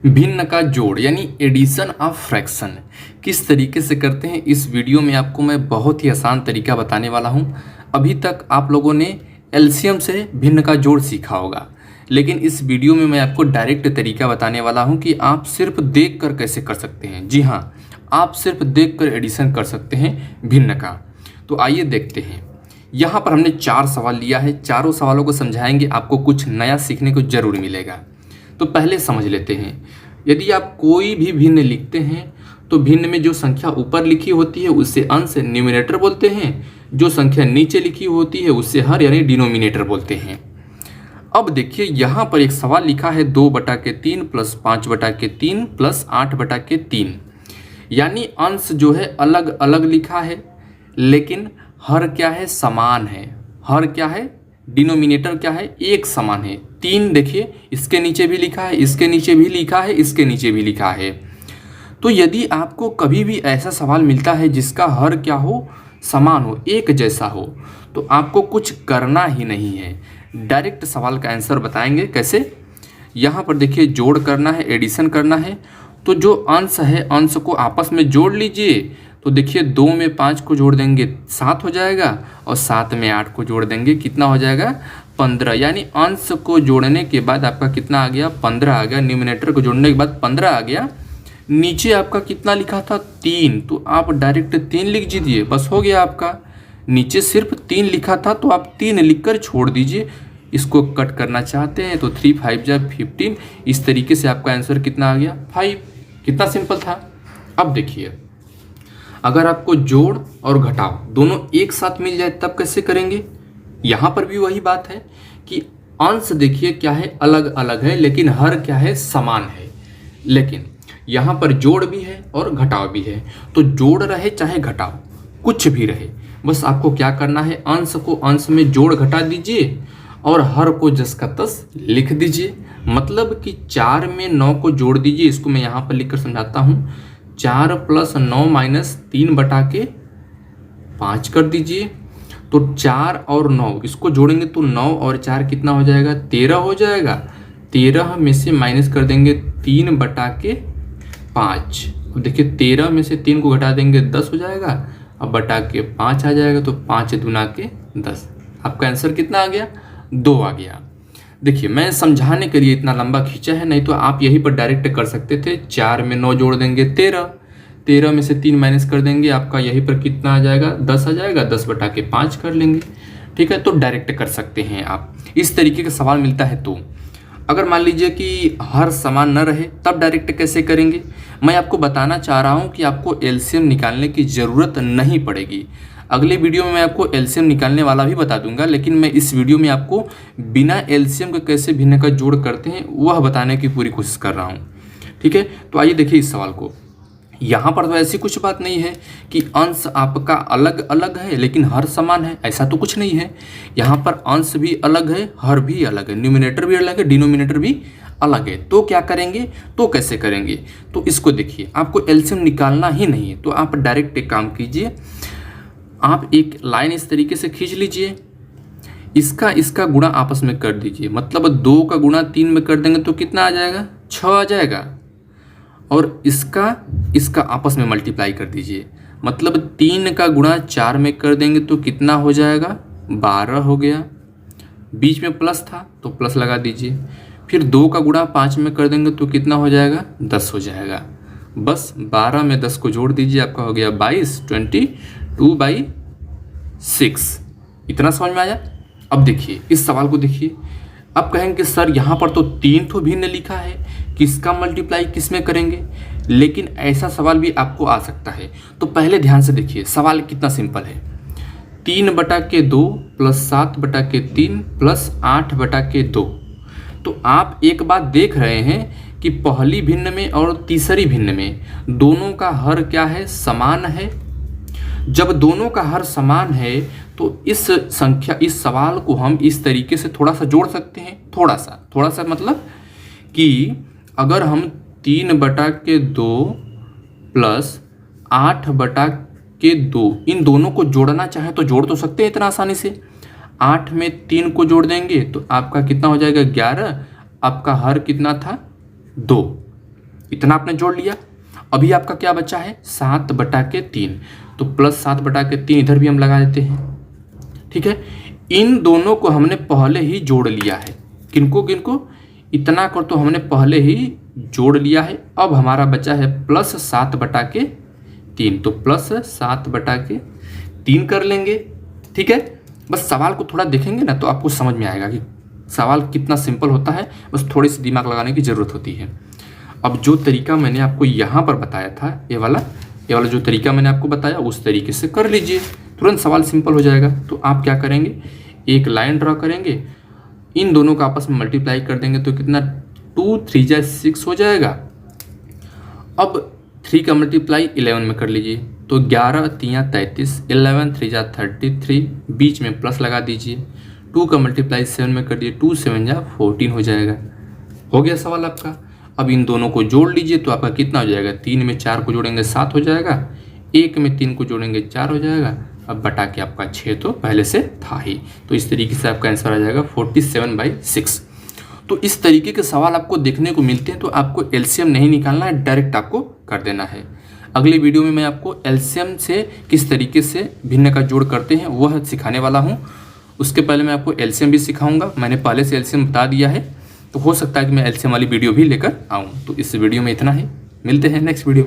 भिन्न का जोड़ यानी एडिशन ऑफ फ्रैक्शन किस तरीके से करते हैं, इस वीडियो में आपको मैं बहुत ही आसान तरीका बताने वाला हूं। अभी तक आप लोगों ने एलसीएम से भिन्न का जोड़ सीखा होगा, लेकिन इस वीडियो में मैं आपको डायरेक्ट तरीका बताने वाला हूं कि आप सिर्फ देख कर कैसे कर सकते हैं। जी हाँ, आप सिर्फ देख कर एडिशन कर सकते हैं भिन्न का। तो आइए देखते हैं। यहाँ पर हमने 4 सवाल लिया है, चारों सवालों को समझाएंगे, आपको कुछ नया सीखने को जरूर मिलेगा। तो पहले समझ लेते हैं। यदि आप कोई भी भिन्न लिखते हैं तो भिन्न में जो संख्या ऊपर लिखी होती है उससे अंश न्यूमरेटर बोलते हैं, जो संख्या नीचे लिखी होती है उससे हर यानी डिनोमिनेटर बोलते हैं। अब देखिए यहाँ पर एक सवाल लिखा है 2/3 प्लस 5/3 प्लस 8/3, यानी अंश जो है अलग अलग लिखा है लेकिन हर क्या है, समान है। हर क्या है, डिनोमिनेटर क्या है, एक समान है। 3 देखिए इसके नीचे भी लिखा है, इसके नीचे भी लिखा है, इसके नीचे भी लिखा है। तो यदि आपको कभी भी ऐसा सवाल मिलता है जिसका हर क्या हो, समान हो, एक जैसा हो, तो आपको कुछ करना ही नहीं है, डायरेक्ट सवाल का आंसर बताएंगे। कैसे? यहाँ पर देखिए जोड़ करना है, एडिशन करना है। तो जो अंश है अंश को आपस में जोड़ लीजिए। तो देखिए 2 में 5 को जोड़ देंगे 7 हो जाएगा, और 7 में 8 को जोड़ देंगे कितना हो जाएगा, 15। यानी अंश को जोड़ने के बाद आपका कितना आ गया, 15 आ गया। न्यूमरेटर को जोड़ने के बाद 15 आ गया। नीचे आपका कितना लिखा था, 3, तो आप डायरेक्ट 3 लिख दीजिए, बस हो गया आपका। नीचे सिर्फ 3 लिखा था तो आप 3 लिख कर छोड़ दीजिए। इसको कट करना चाहते हैं तो 3 5 जा 15। इस तरीके से आपका आंसर कितना आ गया, 5। कितना सिंपल था। अब देखिए अगर आपको जोड़ और घटाव दोनों एक साथ मिल जाए तब कैसे करेंगे। यहाँ पर भी वही बात है कि अंश देखिए क्या है, अलग अलग है लेकिन हर क्या है, समान है। लेकिन यहाँ पर जोड़ भी है और घटाव भी है। तो जोड़ रहे चाहे घटाव कुछ भी रहे, बस आपको क्या करना है, अंश को अंश में जोड़ घटा दीजिए और हर को जस का तस लिख दीजिए। मतलब कि 4 में 9 को जोड़ दीजिए। इसको मैं यहाँ पर लिखकर समझाता हूँ। 4 + 9 - 3/5 कर दीजिए। तो 4 और 9 इसको जोड़ेंगे तो 9 और 4 कितना हो जाएगा, 13 हो जाएगा। 13 में से माइनस कर देंगे 3/5। अब देखिए 13 में से 3 को घटा देंगे 10 हो जाएगा। अब बटा के 5 आ जाएगा, तो 5 दूना के 10। आपका आंसर कितना आ गया, 2 आ गया। देखिए मैं समझाने के लिए इतना लंबा खींचा है, नहीं तो आप यहीं पर डायरेक्ट कर सकते थे। 4 में 9 जोड़ देंगे 13, 13 में से 3 माइनस कर देंगे, आपका यहीं पर कितना आ जाएगा, 10 आ जाएगा। 10/5 कर लेंगे, ठीक है। तो डायरेक्ट कर सकते हैं आप। इस तरीके का सवाल मिलता है तो अगर मान लीजिए कि हर समान न रहे तब डायरेक्ट कैसे करेंगे। मैं आपको बताना चाह रहा हूँ कि आपको एलसीएम निकालने की ज़रूरत नहीं पड़ेगी। अगले वीडियो में मैं आपको एलसीएम निकालने वाला भी बता दूंगा, लेकिन मैं इस वीडियो में आपको बिना एलसीएम के कैसे भिन्न का जोड़ करते हैं वह बताने की पूरी कोशिश कर रहा हूं, ठीक है। तो आइए देखिए इस सवाल को। यहाँ पर तो ऐसी कुछ बात नहीं है कि अंश आपका अलग अलग है लेकिन हर समान है, ऐसा तो कुछ नहीं है। यहाँ पर अंश भी अलग है, हर भी अलग है, न्यूमरेटर भी अलग है, डिनोमिनेटर भी अलग है। तो क्या करेंगे, तो कैसे करेंगे। तो इसको देखिए, आपको एलसीएम निकालना ही नहीं है तो आप डायरेक्ट एक काम कीजिए। आप एक लाइन इस तरीके से खींच लीजिए, इसका गुणा आपस में कर दीजिए। मतलब 2 का गुणा 3 में कर देंगे तो कितना आ जाएगा, 6 आ जाएगा। और इसका आपस में मल्टीप्लाई कर दीजिए। मतलब 3 का गुणा 4 में कर देंगे तो कितना हो जाएगा, 12 हो गया। बीच में प्लस था तो प्लस लगा दीजिए। फिर 2 का गुणा 5 में कर देंगे तो कितना हो जाएगा, 10 हो जाएगा। बस 12 में 10 को जोड़ दीजिए, आपका हो गया 22, 22/6। इतना समझ में आया। अब देखिए इस सवाल को देखिए। अब कहेंगे कि सर यहाँ पर तो 3 तो भिन्न लिखा है, किसका मल्टीप्लाई किस में करेंगे। लेकिन ऐसा सवाल भी आपको आ सकता है। तो पहले ध्यान से देखिए सवाल कितना सिंपल है। 3/2 प्लस 7/3 प्लस 8/2। तो आप एक बात देख रहे हैं कि पहली भिन्न में और तीसरी भिन्न में दोनों का हर क्या है, समान है। जब दोनों का हर समान है तो इस सवाल को हम इस तरीके से थोड़ा सा जोड़ सकते हैं। थोड़ा सा मतलब कि अगर हम 3/2 प्लस 8/2 इन दोनों को जोड़ना चाहे तो जोड़ तो सकते हैं इतना आसानी से। 8 में 3 को जोड़ देंगे तो आपका कितना हो जाएगा, 11। आपका हर कितना था, 2। इतना आपने जोड़ लिया। अभी आपका क्या बचा है 7/3, तो +7/3 इधर भी हम लगा देते हैं। ठीक है, इन दोनों को हमने पहले ही जोड़ लिया है। किनको किनको, इतना को तो हमने पहले ही जोड़ लिया है। अब हमारा बचा है +7/3, तो +7/3 कर लेंगे। ठीक है, बस सवाल को थोड़ा देखेंगे ना तो आपको समझ में आएगा कि सवाल कितना सिंपल होता है, बस थोड़ी सी दिमाग लगाने की ज़रूरत होती है। अब जो तरीका मैंने आपको यहाँ पर बताया था, ये वाला जो तरीका मैंने आपको बताया उस तरीके से कर लीजिए, तुरंत सवाल सिंपल हो जाएगा। तो आप क्या करेंगे, एक लाइन ड्रॉ करेंगे, इन दोनों का आपस में मल्टीप्लाई कर देंगे तो कितना 2 3 जा 6 हो जाएगा। अब 3 का मल्टीप्लाई 11 में कर लीजिए, तो 11 3 33, 11 3 जा 33, बीच में प्लस लगा दीजिए। 2 का मल्टीप्लाई 7 में कर दिए, 2 7 जा 14 हो जाएगा। हो गया सवाल आपका। अब इन दोनों को जोड़ लीजिए तो आपका कितना हो जाएगा, 3 में 4 को जोड़ेंगे 7 हो जाएगा, 1 में 3 को जोड़ेंगे 4 हो जाएगा। अब बटा के आपका 6 तो पहले से था ही, तो इस तरीके से आपका आंसर आ जाएगा 47/6। तो इस तरीके के सवाल आपको देखने को मिलते हैं, तो आपको एलसीएम नहीं निकालना है, डायरेक्ट आपको कर देना है। अगले वीडियो में मैं आपको एलसीएम से किस तरीके से भिन्न का जोड़ करते हैं वह सिखाने वाला हूँ। उसके पहले मैं आपको एलसीएम भी सिखाऊंगा, मैंने पहले से एलसीएम बता दिया है, तो हो सकता है कि मैं एलसीएम वाली वीडियो भी लेकर आऊँ। तो इस वीडियो में इतना ही, मिलते हैं नेक्स्ट वीडियो।